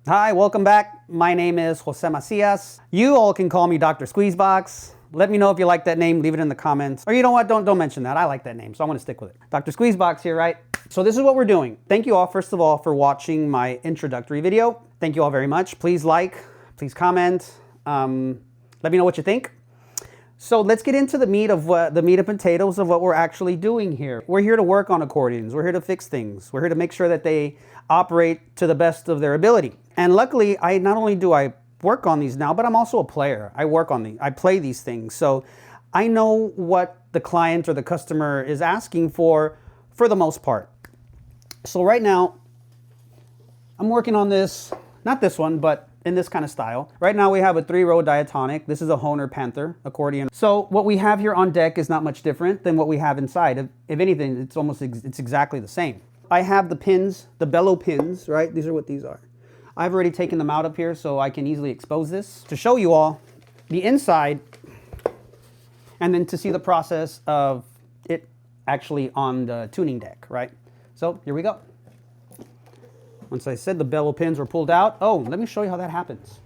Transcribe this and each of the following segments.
Hi, welcome back. My name is Jose Macias. You all can call me Dr. Squeezebox. Let me know if you like that name, leave it in the comments. Or you know what, don't mention that. I like that name, so I'm gonna stick with it. Dr. Squeezebox here, right? So this is what we're doing. Thank you all, first of all, for watching my introductory video. Thank you all very much. Please like, please comment. Let me know what you think. So let's get into the meat and potatoes of what we're actually doing here. We're here to work on accordions. We're here to fix things. We're here to make sure that they operate to the best of their ability. And luckily, not only do I work on these now, but I'm also a player. I play these things. So I know what the client or the customer is asking for the most part. So right now, I'm working on this, not this one, but in this kind of style. Right now we have a 3-row diatonic. This is a Hohner Panther accordion. So what we have here on deck is not much different than what we have inside. If anything, it's exactly the same. I have the pins, the bellow pins, right? These are what these are. I've already taken them out up here so I can easily expose this to show you all the inside and then to see the process of it actually on the tuning deck, right? So here we go. Once I said the bellow pins were pulled out, oh, let me show you how that happens,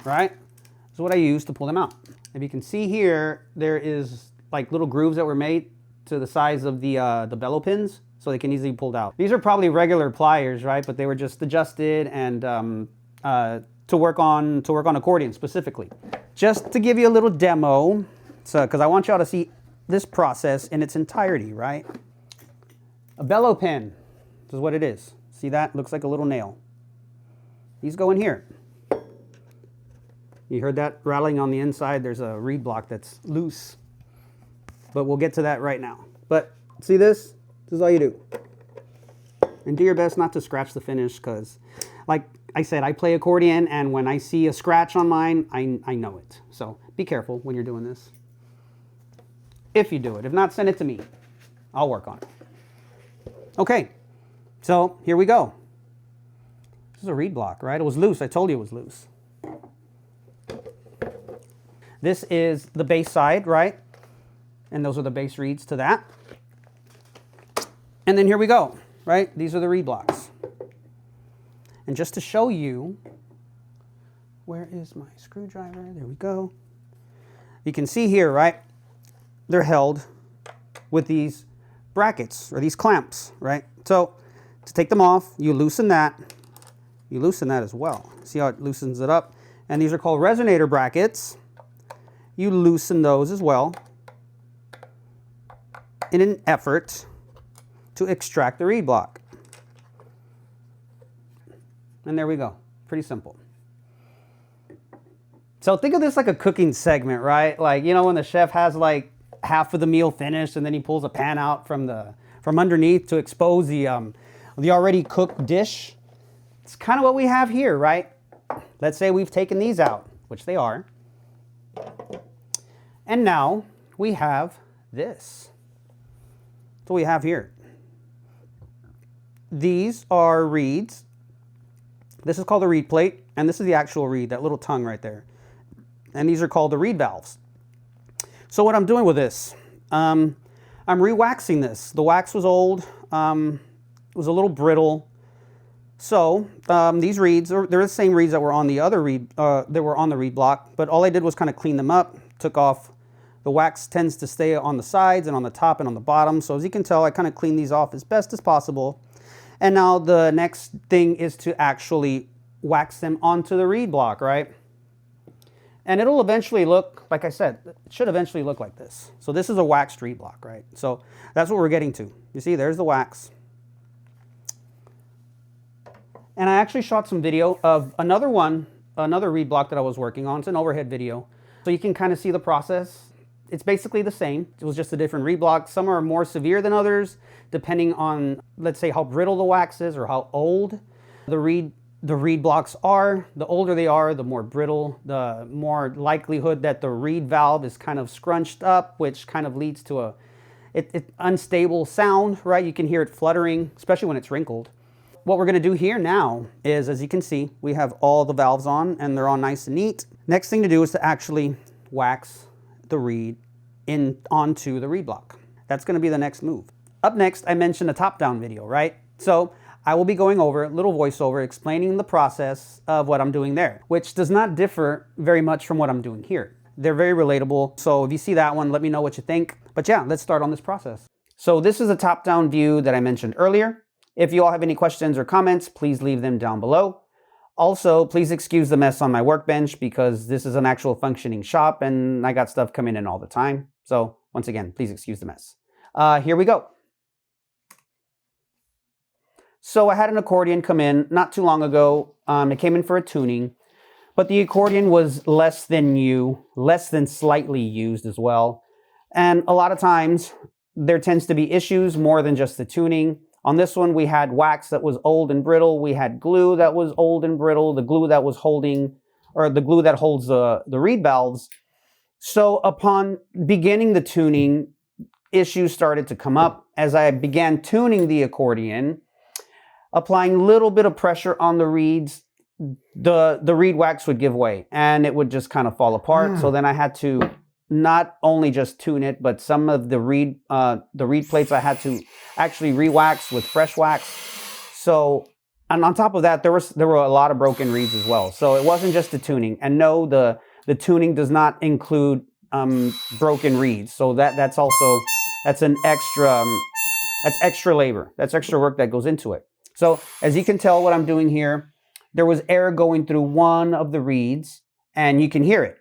right? This is what I use to pull them out. If you can see here, there is like little grooves that were made to the size of the bellow pins, so they can easily be pulled out. These are probably regular pliers, right? But they were just adjusted and to work on accordion specifically. Just to give you a little demo, so because I want y'all to see this process in its entirety, right? A bellow pin, this is what it is. See that? Looks like a little nail. These go in here. You heard that rattling on the inside. There's a reed block that's loose, but we'll get to that right now. But see this? This is all you do. And do your best not to scratch the finish because, like I said, I play accordion, and when I see a scratch on mine, I know it. So be careful when you're doing this. If you do it. If not, send it to me. I'll work on it. Okay, so here we go. This is a reed block, right? It was loose. I told you it was loose. This is the bass side, right? And those are the bass reeds to that. And then here we go, right? These are the reed blocks. And just to show you, where is my screwdriver? There we go. You can see here, right? They're held with these brackets or these clamps, right? So to take them off, you loosen that as well. See how it loosens it up? And these are called resonator brackets. You loosen those as well in an effort to extract the reed block. And there we go. Pretty simple. So think of this like a cooking segment, right? Like, you know, when the chef has like half of the meal finished and then he pulls a pan out from underneath to expose the already cooked dish. It's kind of what we have here, right? Let's say we've taken these out, which they are. And now we have this. That's what we have here. These are reeds. This is called the reed plate, and this is the actual reed, that little tongue right there. And these are called the reed valves. So what I'm doing with this, I'm rewaxing this. The wax was old, it was a little brittle. So these reeds, they're the same reeds that were on the other reed, the reed block, but all I did was kind of clean them up, took off. The wax tends to stay on the sides and on the top and on the bottom. So as you can tell, I kind of cleaned these off as best as possible. And now the next thing is to actually wax them onto the reed block, right? And it'll eventually look, like I said, it should eventually look like this. So this is a waxed reed block, right? So that's what we're getting to. You see, there's the wax. And I actually shot some video of another reed block that I was working on. It's an overhead video. So you can kind of see the process. It's basically the same. It was just a different reed block. Some are more severe than others, depending on, let's say, how brittle the wax is or how old the reed blocks are. The older they are, the more brittle, the more likelihood that the reed valve is kind of scrunched up, which kind of leads to an unstable sound, right? You can hear it fluttering, especially when it's wrinkled. What we're going to do here now is, as you can see, we have all the valves on and they're all nice and neat. Next thing to do is to actually wax the reed onto the reed block. That's going to be the next move. Up next, I mentioned a top-down video, right? So I will be going over a little voiceover explaining the process of what I'm doing there, which does not differ very much from what I'm doing here. They're very relatable. So if you see that one, let me know what you think. But yeah, let's start on this process. So this is a top-down view that I mentioned earlier. If you all have any questions or comments, please leave them down below. Also, please excuse the mess on my workbench because this is an actual functioning shop and I got stuff coming in all the time. So once again, please excuse the mess. Here we go. So I had an accordion come in not too long ago. It came in for a tuning, but the accordion was less than slightly used as well. And a lot of times there tends to be issues more than just the tuning. On this one, we had wax that was old and brittle. We had glue that was old and brittle, the glue that was holding, or the glue that holds the reed valves. So upon beginning the tuning, issues started to come up. As I began tuning the accordion, applying a little bit of pressure on the reeds, the reed wax would give way and it would just kind of fall apart. So then I had to not only just tune it, but some of the reed plates I had to actually rewax with fresh wax. So, and on top of that, there were a lot of broken reeds as well. So it wasn't just the tuning. And no, the tuning does not include broken reeds. So that's extra labor. That's extra work that goes into it. So as you can tell, what I'm doing here, there was air going through one of the reeds, and you can hear it.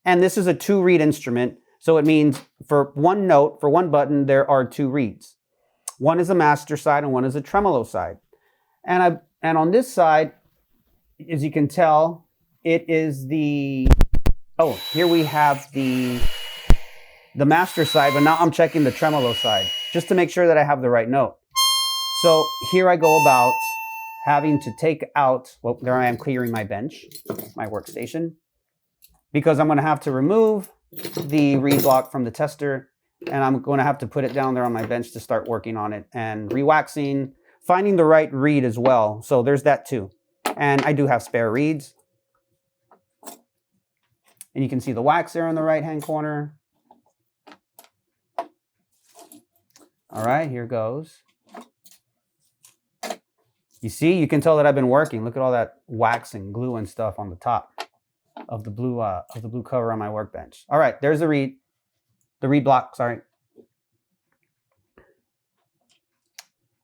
And this is a 2-reed instrument, so it means for one note, for one button, there are 2 reeds. One is a master side and one is a tremolo side. And on this side, as you can tell, it is here we have the master side, but now I'm checking the tremolo side, just to make sure that I have the right note. So here I go about having to take out, well, there I am clearing my bench, my workstation, because I'm going to have to remove the reed block from the tester, and I'm going to have to put it down there on my bench to start working on it and rewaxing, finding the right reed as well. So there's that too. And I do have spare reeds. And you can see the wax there in the right-hand corner. All right, here goes. You see, you can tell that I've been working. Look at all that wax and glue and stuff on the top of the blue cover on my workbench. All right, there's the reed block, sorry.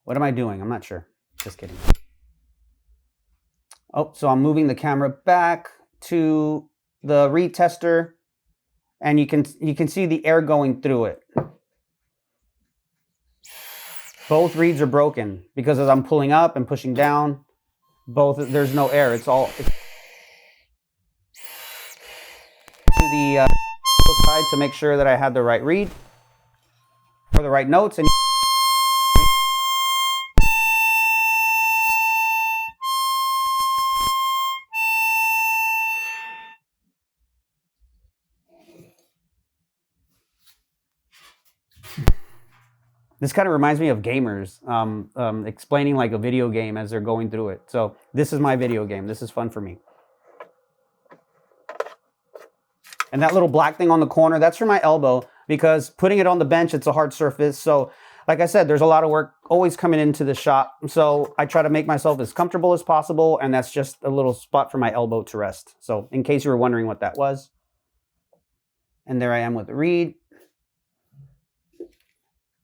What am I doing? I'm not sure. Just kidding. Oh, so I'm moving the camera back to the reed tester, and you can see the air going through it. Both reeds are broken because as I'm pulling up and pushing down, there's no air. It's all to the side to make sure that I had the right reed or the right notes. And this kind of reminds me of gamers explaining like a video game as they're going through it. So this is my video game. This is fun for me. And that little black thing on the corner, that's for my elbow, because putting it on the bench, it's a hard surface. So like I said, there's a lot of work always coming into the shop. So I try to make myself as comfortable as possible. And that's just a little spot for my elbow to rest. So in case you were wondering what that was. And there I am with the reed.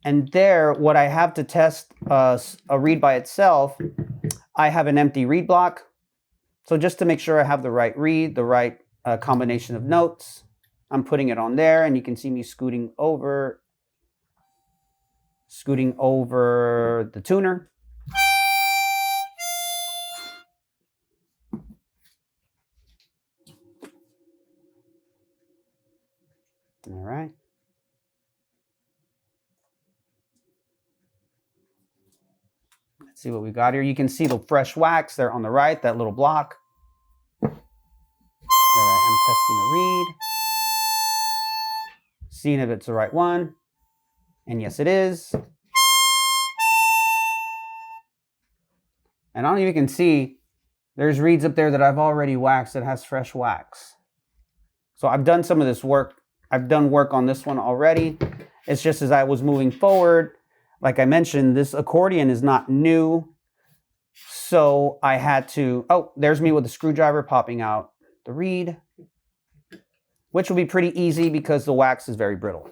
And there, what I have to test a reed by itself, I have an empty reed block. So just to make sure I have the right reed, the right combination of notes, I'm putting it on there, and you can see me scooting over the tuner. All right. Let's see what we got here. You can see the fresh wax there on the right, that little block. There I am testing the reed. Seeing if it's the right one. And yes, it is. And I don't know if you can see, there's reeds up there that I've already waxed that has fresh wax. So I've done some of this work. I've done work on this one already. It's just as I was moving forward, like I mentioned, this accordion is not new. So I had to, oh, there's me with the screwdriver popping out the reed, which will be pretty easy because the wax is very brittle.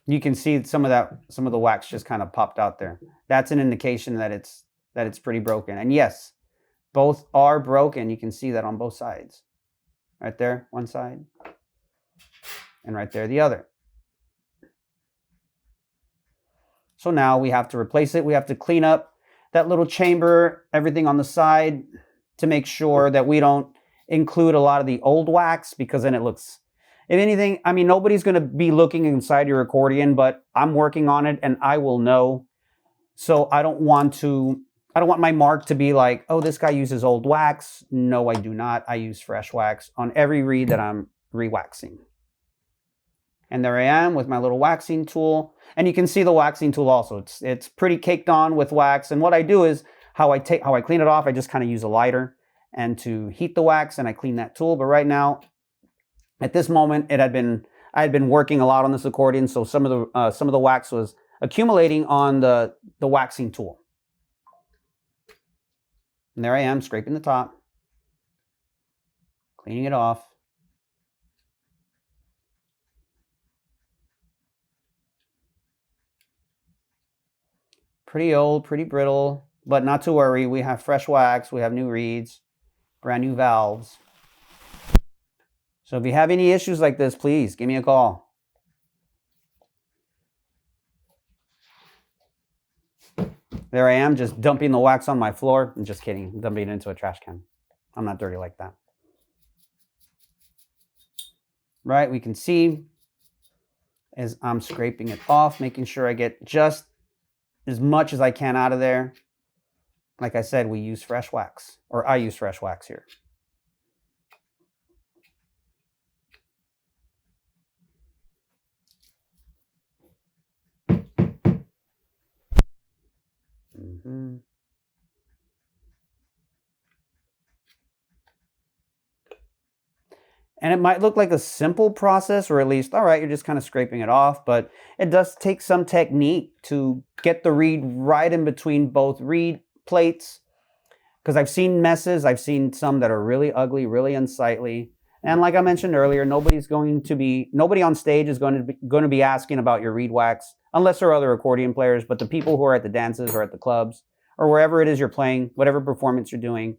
You can see some of the wax just kind of popped out there. That's an indication that it's pretty broken. And yes, both are broken. You can see that on both sides. Right there, one side, and right there, the other. So now we have to replace it. We have to clean up that little chamber, everything on the side, to make sure that we don't include a lot of the old wax, because then it looks, if anything, I mean, nobody's going to be looking inside your accordion, but I'm working on it and I will know. So I don't want my mark to be like, oh, this guy uses old wax. No, I do not. I use fresh wax on every reed that I'm rewaxing. And there I am with my little waxing tool. And you can see the waxing tool also. It's pretty caked on with wax. And what I do is, how I clean it off, I just kind of use a lighter and to heat the wax, and I clean that tool. But right now, at this moment, I had been working a lot on this accordion, so some of the wax was accumulating on the waxing tool. And there I am, scraping the top, cleaning it off. Pretty old, pretty brittle, but not to worry. We have fresh wax, we have new reeds, brand new valves. So if you have any issues like this, please give me a call. There I am, just dumping the wax on my floor. I'm just kidding, I'm dumping it into a trash can. I'm not dirty like that. Right, we can see as I'm scraping it off, making sure I get just as much as I can out of there. Like I said, we use fresh wax, or I use fresh wax here. And it might look like a simple process, or at least, all right, you're just kind of scraping it off, but it does take some technique to get the reed right in between both reed plates, because I've seen messes. I've seen some that are really ugly, really unsightly. And like I mentioned earlier, nobody on stage is going to be asking about your reed wax, unless there are other accordion players. But the people who are at the dances or at the clubs or wherever it is you're playing, whatever performance you're doing,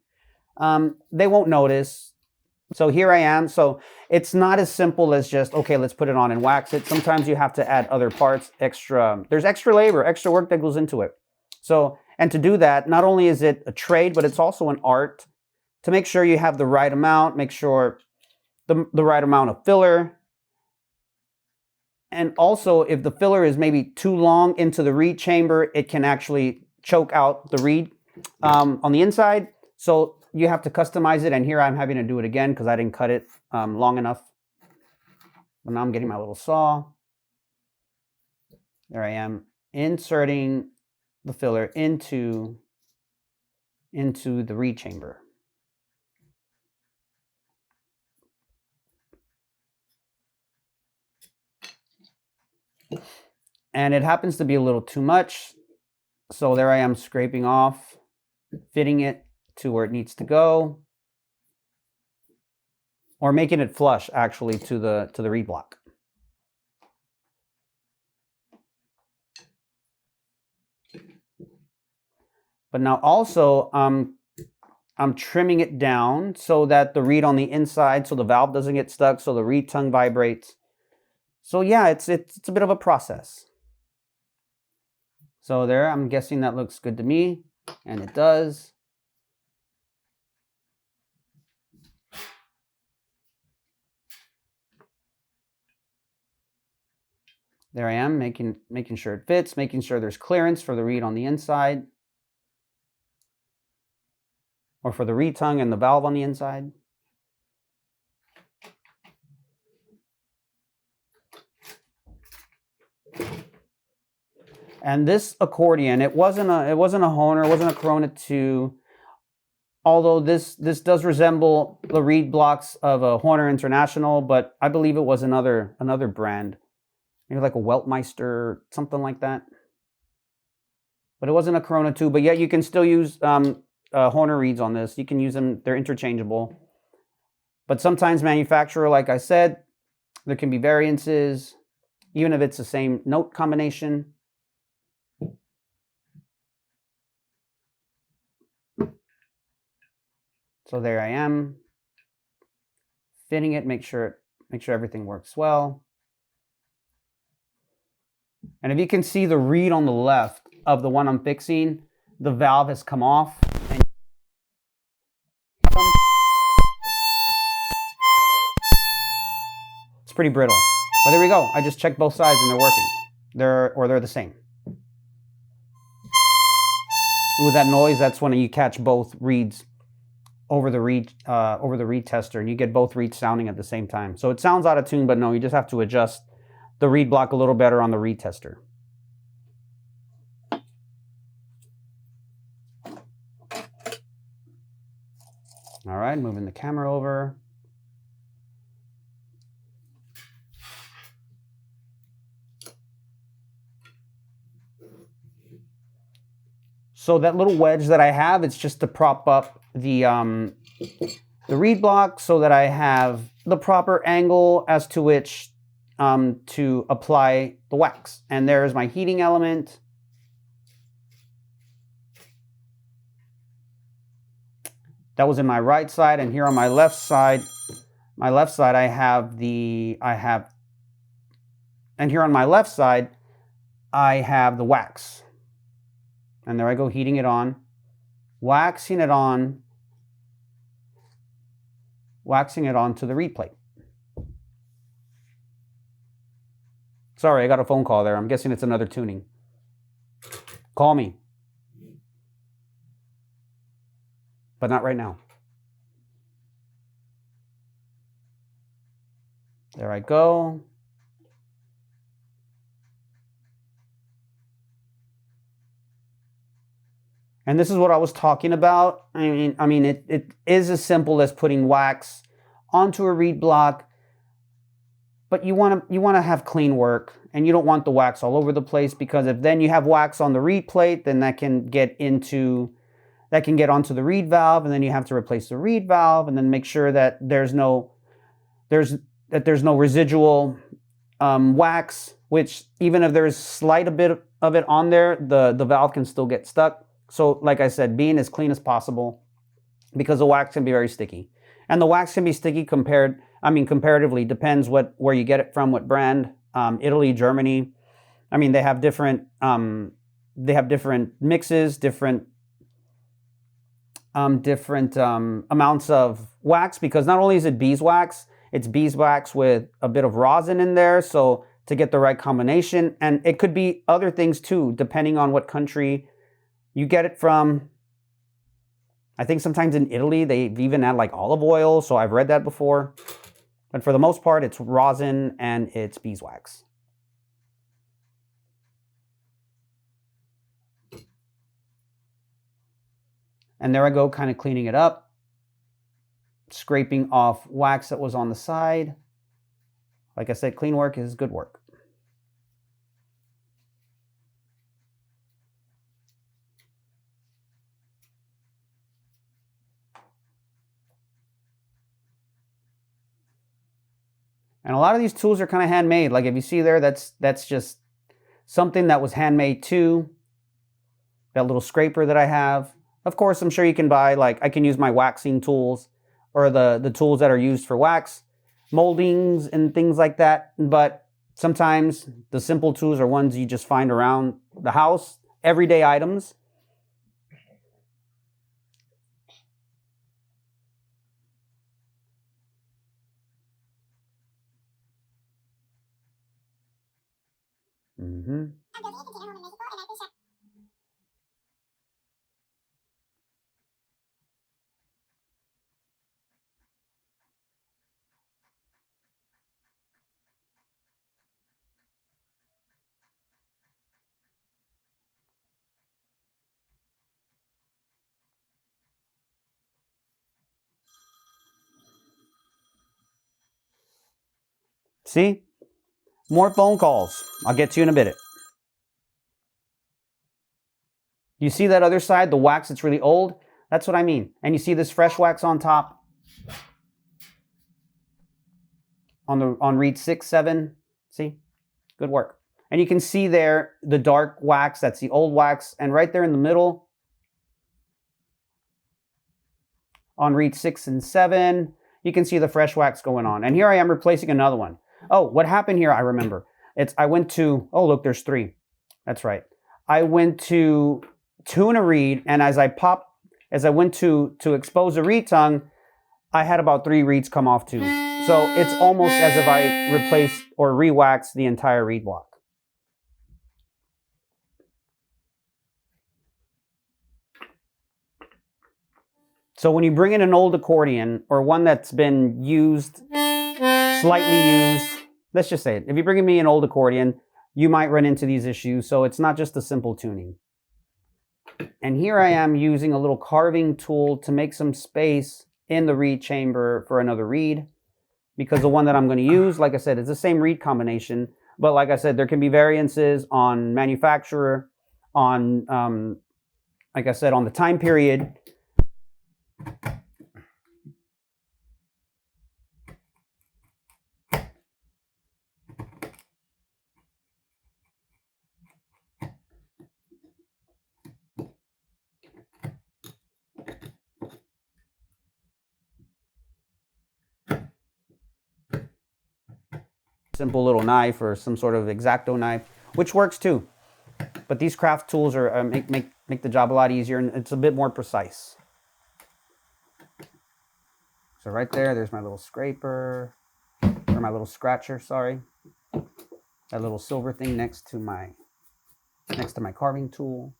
they won't notice. So here I am. So it's not as simple as just, okay, let's put it on and wax it. Sometimes you have to add other parts, there's extra labor, extra work that goes into it. So, and to do that, not only is it a trade, but it's also an art to make sure you have the right amount, make sure the right amount of filler. And also, if the filler is maybe too long into the reed chamber, it can actually choke out the reed on the inside. So you have to customize it, and here I'm having to do it again because I didn't cut it long enough. But now I'm getting my little saw. There I am, inserting the filler into the reed chamber. And it happens to be a little too much, so there I am scraping off, fitting it to where it needs to go, or making it flush actually to the reed block. But now also I'm trimming it down so that the reed on the inside, so the valve doesn't get stuck, so the reed tongue vibrates. So yeah, it's a bit of a process. So there, I'm guessing that looks good to me, and it does. There I am, making sure it fits, making sure there's clearance for the reed on the inside, or for the reed tongue and the valve on the inside. And this accordion, it wasn't a Hohner, it wasn't a Corona 2. Although this does resemble the reed blocks of a Hohner International, but I believe it was another brand. Maybe like a Weltmeister, something like that. but it wasn't a Corona 2. But yet you can still use Horner reeds on this. You can use them. They're interchangeable. But sometimes manufacturer, like I said, there can be variances, even if it's the same note combination. So there I am, fitting it, make sure everything works well. And if you can see the reed on the left of the one I'm fixing, the valve has come off. And it's pretty brittle. But there we go. I just checked both sides and they're working. They're the same. Ooh, that noise, that's when you catch both reeds over the reed tester, and you get both reeds sounding at the same time. So it sounds out of tune, but no, you just have to adjust the reed block a little better on the reed tester. All right, moving the camera over. So that little wedge that I have, it's just to prop up the reed block so that I have the proper angle as to which to apply the wax. And there's my heating element. That was in my right side, and here on my left side, I have the wax. And there I go, heating it on, waxing it on to the reed plate. Sorry, I got a phone call there. I'm guessing it's another tuning. Call me. But not right now. There I go. And this is what I was talking about. I mean, it is as simple as putting wax onto a reed block, but you want to have clean work, and you don't want the wax all over the place, because if then you have wax on the reed plate, then that can get onto the reed valve, and then you have to replace the reed valve, and then make sure that there's no residual wax, which even if there's slight a bit of it on there, the valve can still get stuck. So like I said, being as clean as possible, because the wax can be very sticky. And the wax can be sticky comparatively, depends where you get it from, what brand. Italy, Germany. I mean, they have different mixes, different amounts of wax, because not only is it beeswax, it's beeswax with a bit of rosin in there, so to get the right combination. And it could be other things too, depending on what country you get it from. I think sometimes in Italy, they've even add like olive oil, so I've read that before. But for the most part, it's rosin and it's beeswax. And there I go, kind of cleaning it up, scraping off wax that was on the side. Like I said, clean work is good work. And a lot of these tools are kind of handmade. Like if you see there, that's just something that was handmade too. That little scraper that I have. Of course, I'm sure you can buy, like I can use my waxing tools, or the tools that are used for wax moldings and things like that. But sometimes the simple tools are ones you just find around the house, everyday items. Mm-hmm. See? More phone calls. I'll get to you in a bit. You see that other side, the wax that's really old? That's what I mean. And you see this fresh wax on top? On reed 6, 7. See? Good work. And you can see there the dark wax, that's the old wax. And right there in the middle, on reed 6 and 7, you can see the fresh wax going on. And here I am replacing another one. Oh, what happened here, I remember. I went to, oh look, there's 3. That's right. I went to tune a reed, and as I went to expose a reed tongue, I had about 3 reeds come off too. So it's almost as if I replaced or re-waxed the entire reed block. So when you bring in an old accordion or one that's been used, slightly used, let's just say it. If you bring me an old accordion, you might run into these issues. So it's not just a simple tuning. And here I am using a little carving tool to make some space in the reed chamber for another reed, because the one that I'm going to use, like I said, is the same reed combination. But like I said, there can be variances on manufacturer, on, like I said, on the time period. Simple little knife or some sort of X-Acto knife, which works too. But these craft tools are make the job a lot easier, and it's a bit more precise. So right there's my little scraper, or my little scratcher, sorry. That little silver thing next to my carving tool.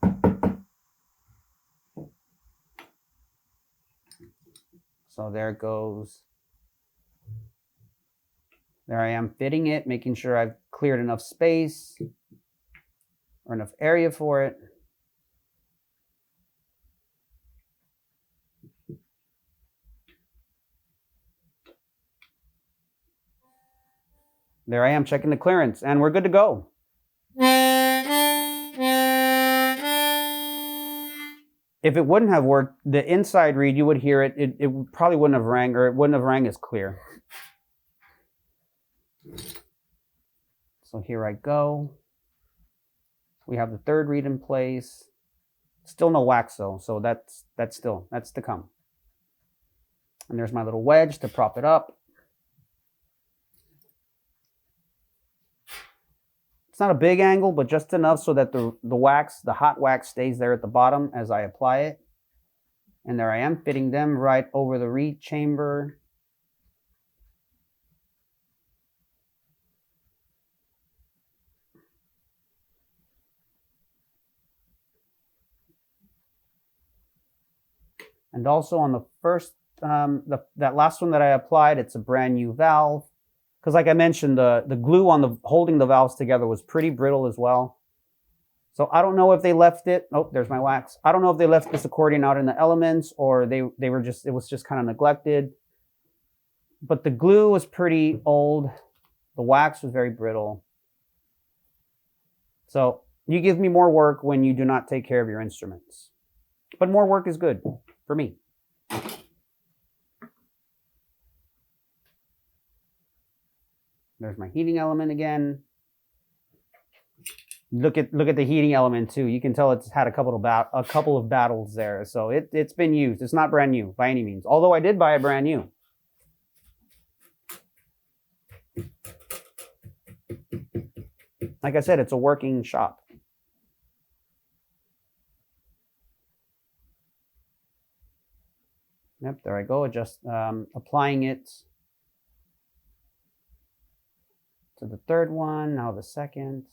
So there it goes. There I am fitting it, making sure I've cleared enough space or enough area for it. There I am checking the clearance, and we're good to go. If it wouldn't have worked, the inside reed, you would hear it. It probably wouldn't have rang, or it wouldn't have rang as clear. So here I go. We have the third reed in place. Still no wax though, so that's to come. And there's my little wedge to prop it up. It's not a big angle, but just enough so that the wax, the hot wax, stays there at the bottom as I apply it. And there I am fitting them right over the reed chamber. And also on the first, that last one that I applied, it's a brand new valve. Because like I mentioned, the glue on holding the valves together was pretty brittle as well. So I don't know if they left it. Oh, there's my wax. I don't know if they left this accordion out in the elements, or it was just kind of neglected. But the glue was pretty old. The wax was very brittle. So you give me more work when you do not take care of your instruments. But more work is good for me. There's my heating element again. Look at the heating element too. You can tell it's had a couple of battles there. So it's been used. It's not brand new by any means. Although I did buy it brand new. Like I said, it's a working shop. Yep, there I go. Just applying it to the third one, now the second.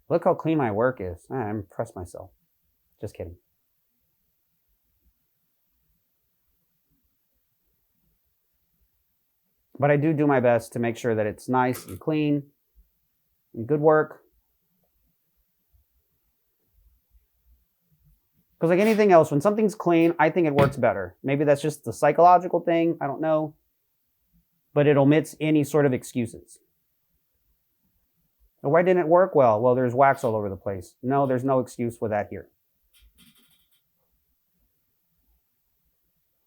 Look how clean my work is. I'm impressed myself. Just kidding. But I do my best to make sure that it's nice and clean and good work. Because like anything else, when something's clean, I think it works better. Maybe that's just the psychological thing. I don't know. But it omits any sort of excuses. Why didn't it work well? Well, there's wax all over the place. No, there's no excuse for that here.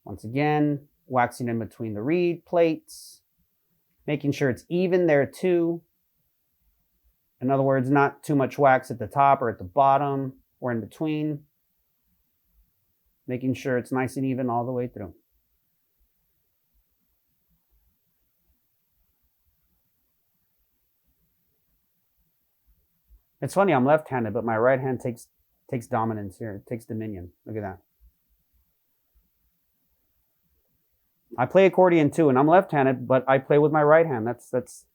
Once again, waxing in between the reed plates, making sure it's even there too. In other words, not too much wax at the top or at the bottom or in between. Making sure it's nice and even all the way through. It's funny, I'm left-handed, but my right hand takes dominance here. It takes dominion. Look at that. I play accordion too, and I'm left-handed, but I play with my right hand. That's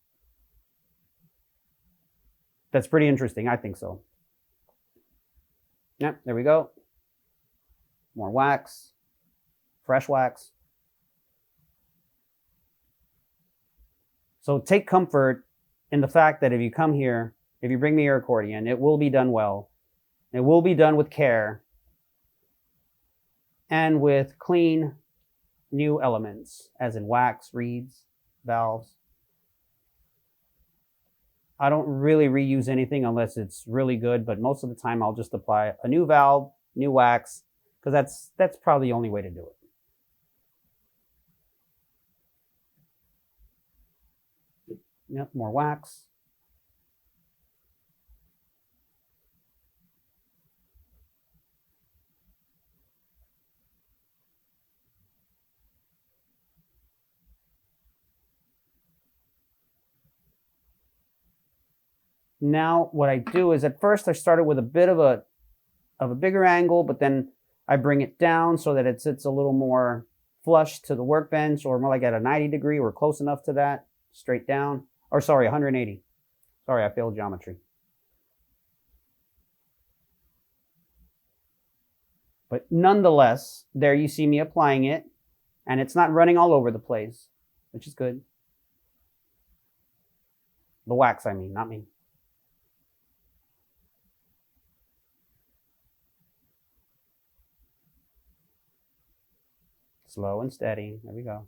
pretty interesting. I think so. Yep, there we go. More wax. Fresh wax. So take comfort in the fact that if you come here, if you bring me your accordion, it will be done well. It will be done with care and with clean new elements, as in wax, reeds, valves. I don't really reuse anything unless it's really good, but most of the time I'll just apply a new valve, new wax, because that's probably the only way to do it. Yep, more wax. Now what I do is at first I started with a bit of a bigger angle, but then I bring it down so that it sits a little more flush to the workbench, or more like at a 90 degree or close enough to that, straight down. Or sorry, 180. Sorry, I failed geometry. But nonetheless, there you see me applying it, and it's not running all over the place, which is good. The wax, I mean, not me. Slow and steady. There we go.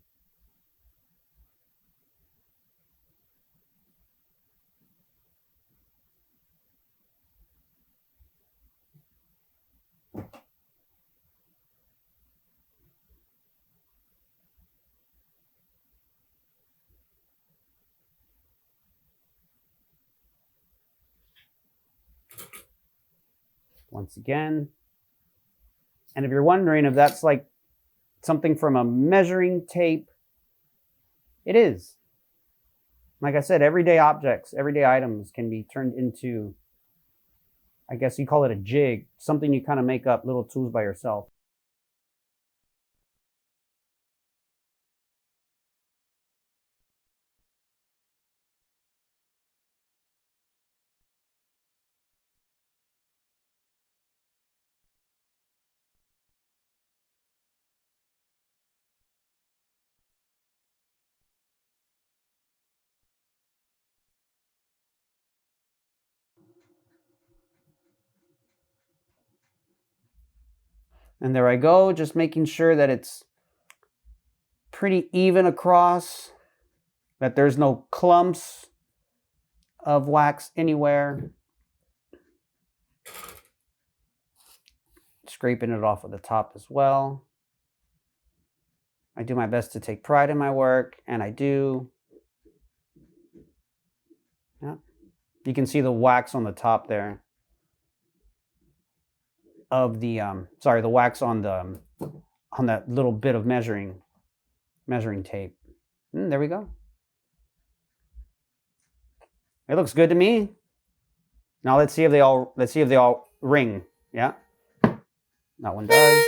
Once again. And if you're wondering if that's like something from a measuring tape, it is. Like I said, everyday objects, everyday items can be turned into, I guess you call it a jig, something you kind of make up, little tools by yourself. And there I go, just making sure that it's pretty even across, that there's no clumps of wax anywhere. Scraping it off of the top as well. I do my best to take pride in my work, and I do. Yeah. You can see the wax on the top there of the the wax on that little bit of measuring tape. There we go. It looks good to me. Now let's see if they all ring. Yeah. That one does.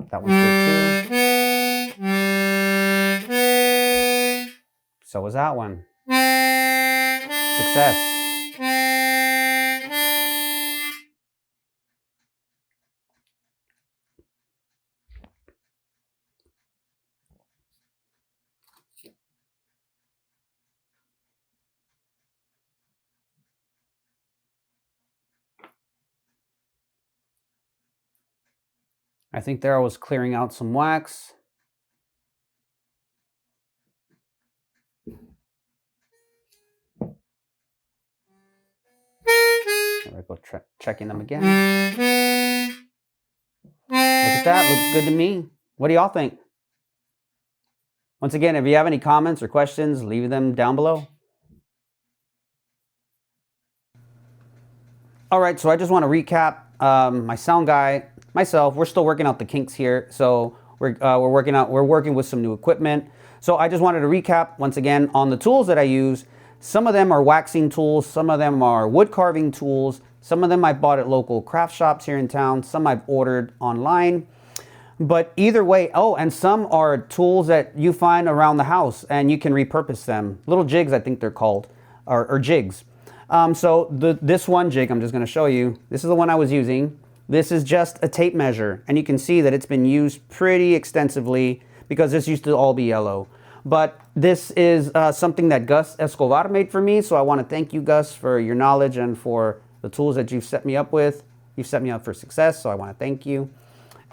That one's good too. So was that one. Success. I think there I was clearing out some wax. go checking them again. Look at that, looks good to me. What do y'all think? Once again, if you have any comments or questions, leave them down below. All right, so I just want to recap. My sound guy, myself, we're still working out the kinks here. So we're working with some new equipment. So I just wanted to recap once again on the tools that I use. Some of them are waxing tools, some of them are wood carving tools, some of them I bought at local craft shops here in town, some I've ordered online. But either way, oh, and some are tools that you find around the house and you can repurpose them. Little jigs, I think they're called, or jigs. So this one jig I'm just going to show you, this is the one I was using. This is just a tape measure, and you can see that it's been used pretty extensively because this used to all be yellow. But this is something that Gus Escobar made for me, so I want to thank you, Gus, for your knowledge and for the tools that you've set me up with. You've set me up for success, so I want to thank you.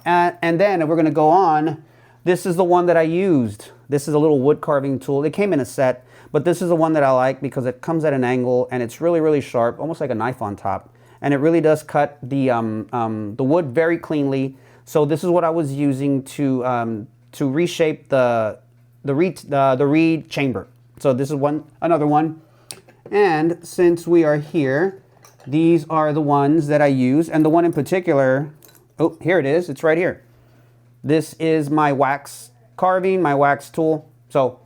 And then we're going to go on. This is the one that I used. This is a little wood carving tool. It came in a set, but this is the one that I like because it comes at an angle and it's really, really sharp, almost like a knife on top. And it really does cut the wood very cleanly. So this is what I was using to reshape the reed chamber. So this is another one. And since we are here, these are the ones that I use. And the one in particular, oh, here it is. It's right here. This is my wax carving, my wax tool. So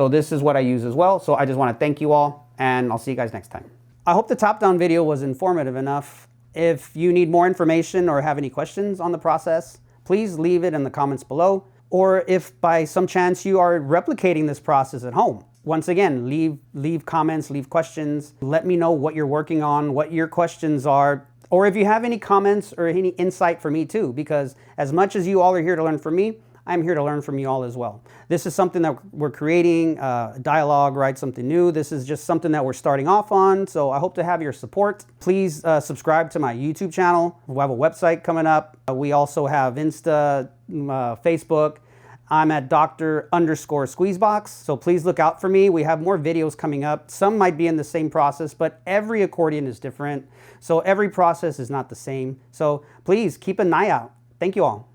this is what I use as well. So I just want to thank you all, and I'll see you guys next time. I hope the top-down video was informative enough. If you need more information or have any questions on the process, please leave it in the comments below. Or if by some chance you are replicating this process at home, once again, leave comments, leave questions. Let me know what you're working on, what your questions are, or if you have any comments or any insight for me too, because as much as you all are here to learn from me, I'm here to learn from you all as well. This is something that we're creating, dialogue, right? Something new. This is just something that we're starting off on. So I hope to have your support. Please subscribe to my YouTube channel. We have a website coming up. We also have Insta, Facebook. I'm at Dr._Squeezebox. So please look out for me. We have more videos coming up. Some might be in the same process, but every accordion is different. So every process is not the same. So please keep an eye out. Thank you all.